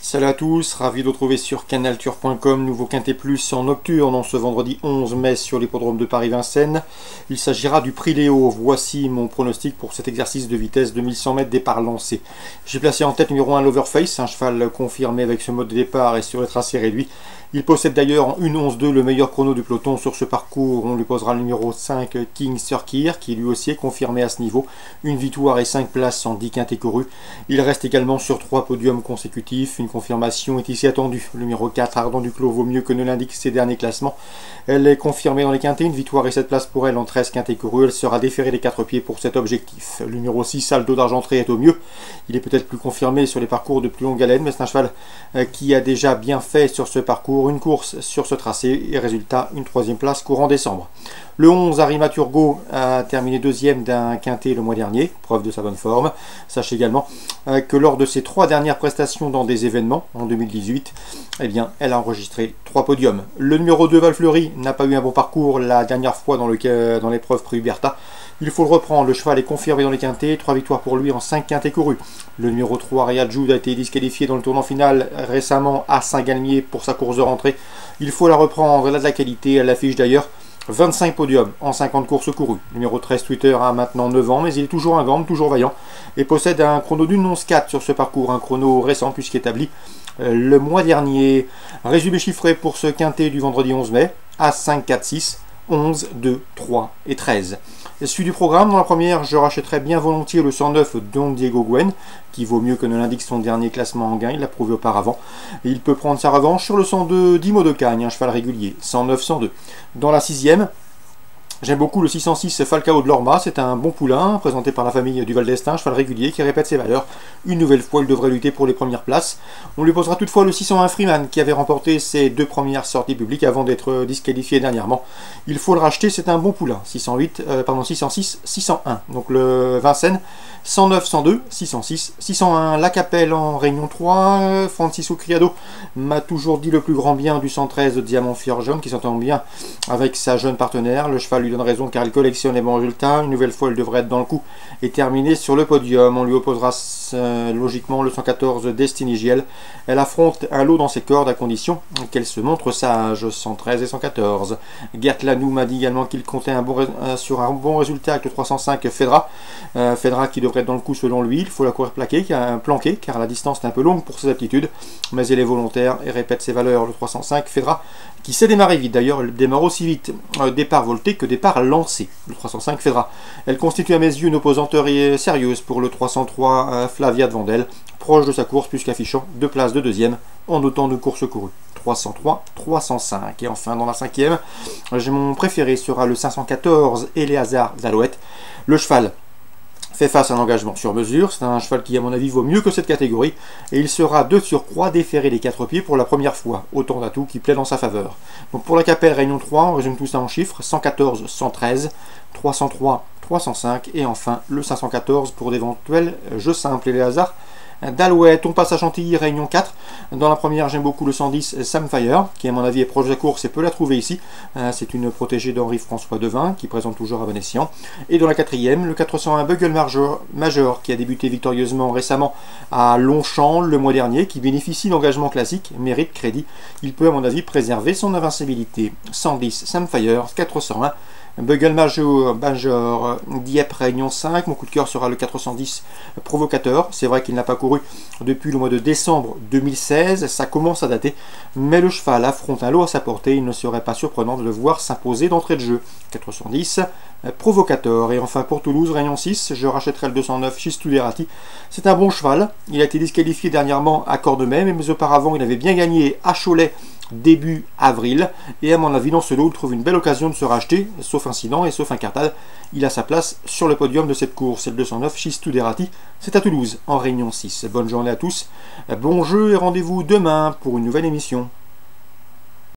Salut à tous, ravi de retrouver sur canalturf.com, nouveau Quintet Plus en nocturne en ce vendredi 11 mai sur l'hippodrome de Paris-Vincennes. Il s'agira du prix Léo. Voici mon pronostic pour cet exercice de vitesse de 1100 mètres départ lancé. J'ai placé en tête numéro 1 l'Overface, un cheval confirmé avec ce mode de départ et sur le tracé réduit. Il possède d'ailleurs en 1-11-2 le meilleur chrono du peloton sur ce parcours. On lui posera le numéro 5 King Surkir qui lui aussi est confirmé à ce niveau. Une victoire et 5 places en 10 quintets courus. Il reste également sur 3 podiums consécutifs. Une confirmation est ici attendue. Le numéro 4 Ardent Duclos vaut mieux que ne l'indiquent ses derniers classements. Elle est confirmée dans les quintets. Une victoire et 7 places pour elle en 13 quintets courus. Elle sera déférée des 4 pieds pour cet objectif. Le numéro 6 Aldo d'Argentré est au mieux. Il est peut-être plus confirmé sur les parcours de plus longue haleine, mais c'est un cheval qui a déjà bien fait sur ce parcours. Une course sur ce tracé et résultat une 3e place courant décembre. Le 11 Arima Turgot a terminé 2e d'un quintet le mois dernier, preuve de sa bonne forme. Sachez également que lors de ses 3 dernières prestations dans des événements en 2018, eh bien, elle a enregistré 3 podiums. Le numéro 2 Valfleury n'a pas eu un bon parcours la dernière fois dans l'épreuve Prix Huberta. Il faut le reprendre, le cheval est confirmé dans les quintets, 3 victoires pour lui en 5 quintets courus. Le numéro 3 Riyad Joud a été disqualifié dans le tournant final récemment à Saint-Galmier pour sa course de rentrée. Il faut la reprendre, elle a de la qualité, elle affiche d'ailleurs 25 podiums en 50 courses courues. Le numéro 13 Twitter a maintenant 9 ans, mais il est toujours un grand, toujours vaillant, et possède un chrono d'une 11-4 sur ce parcours, un chrono récent puisqu'établi le mois dernier. Résumé chiffré pour ce quintet du vendredi 11 mai, à 5, 4, 6, 11, 2, 3 et 13. Suite du programme, dans la première, je rachèterai bien volontiers le 109 Don Diego Guen, qui vaut mieux que ne l'indique son dernier classement en gain, il l'a prouvé auparavant. Et il peut prendre sa revanche sur le 102 Dimo de Cagne, un cheval régulier, 109-102. Dans la 6e, j'aime beaucoup le 606 Falcao de Lorma, c'est un bon poulain présenté par la famille du Val d'Estaing, cheval régulier qui répète ses valeurs. Une nouvelle fois, il devrait lutter pour les premières places. On lui posera toutefois le 601 Freeman qui avait remporté ses 2 premières sorties publiques avant d'être disqualifié dernièrement. Il faut le racheter, c'est un bon poulain. 606, 601. Donc le Vincennes, 109, 102, 606, 601. La Capelle en Réunion 3. Francisco Criado m'a toujours dit le plus grand bien du 113 Diamant Fior Jaune qui s'entend bien avec sa jeune partenaire. Le cheval lui donne raison car il collectionne les bons résultats. Une nouvelle fois, il devrait être dans le coup et terminer sur le podium. On lui opposera logiquement le 114 Destiny Giel. Elle affronte un lot dans ses cordes à condition qu'elle se montre sage. 113 et 114. Gert Lanou m'a dit également qu'il comptait sur un bon résultat avec le 305 Fedra. Fedra qui devrait être dans le coup selon lui. Il faut la courir planquée car la distance est un peu longue pour ses aptitudes. Mais elle est volontaire et répète ses valeurs. Le 305 Fedra qui sait démarrer vite. D'ailleurs, elle démarre aussi vite départ volté que départ lancé. Le 305 Fedra. Elle constitue à mes yeux une opposante sérieuse pour le 303 Flavia de Vandel, proche de sa course puisqu'affichant 2 places de 2e en autant de courses courues. 303, 305. Et enfin, dans la 5e, mon préféré sera le 514 Eleazar Zalouette. Le cheval fait face à un engagement sur mesure. C'est un cheval qui, à mon avis, vaut mieux que cette catégorie. Et il sera de surcroît déféré des 4 pieds pour la première fois. Autant d'atouts qui plaident en sa faveur. Donc pour la Capelle Réunion 3, on résume tout ça en chiffres. 114, 113, 303, 305. Et enfin, le 514 pour d'éventuels jeux simples. Et les hasards d'Alouette. On passe à Chantilly, Réunion 4. Dans la première, j'aime beaucoup le 110 Samfire, qui à mon avis est proche de la course et peut la trouver ici. C'est une protégée d'Henri-François Devin, qui présente toujours à bon escient. Et dans la 4e, le 401 Bugle Major, qui a débuté victorieusement récemment à Longchamp le mois dernier, qui bénéficie d'engagement classique, mérite crédit. Il peut à mon avis préserver son invincibilité. 110 Samfire, 401 Bugle Major, Dieppe Réunion 5, mon coup de cœur sera le 410 Provocateur. C'est vrai qu'il n'a pas couru depuis le mois de décembre 2016, ça commence à dater, mais le cheval affronte un lot à sa portée, il ne serait pas surprenant de le voir s'imposer d'entrée de jeu. 410 Provocateur. Et enfin pour Toulouse, Réunion 6, je rachèterai le 209 Chistuderati. C'est un bon cheval, il a été disqualifié dernièrement à Cordemais, mais auparavant il avait bien gagné à Cholet début avril, et à mon avis dans ce lot il trouve une belle occasion de se racheter, sauf incident et sauf incartade, il a sa place sur le podium de cette course. C'est le 209 Chistuderati, c'est à Toulouse en Réunion 6. Bonne journée à tous, bon jeu et rendez-vous demain pour une nouvelle émission.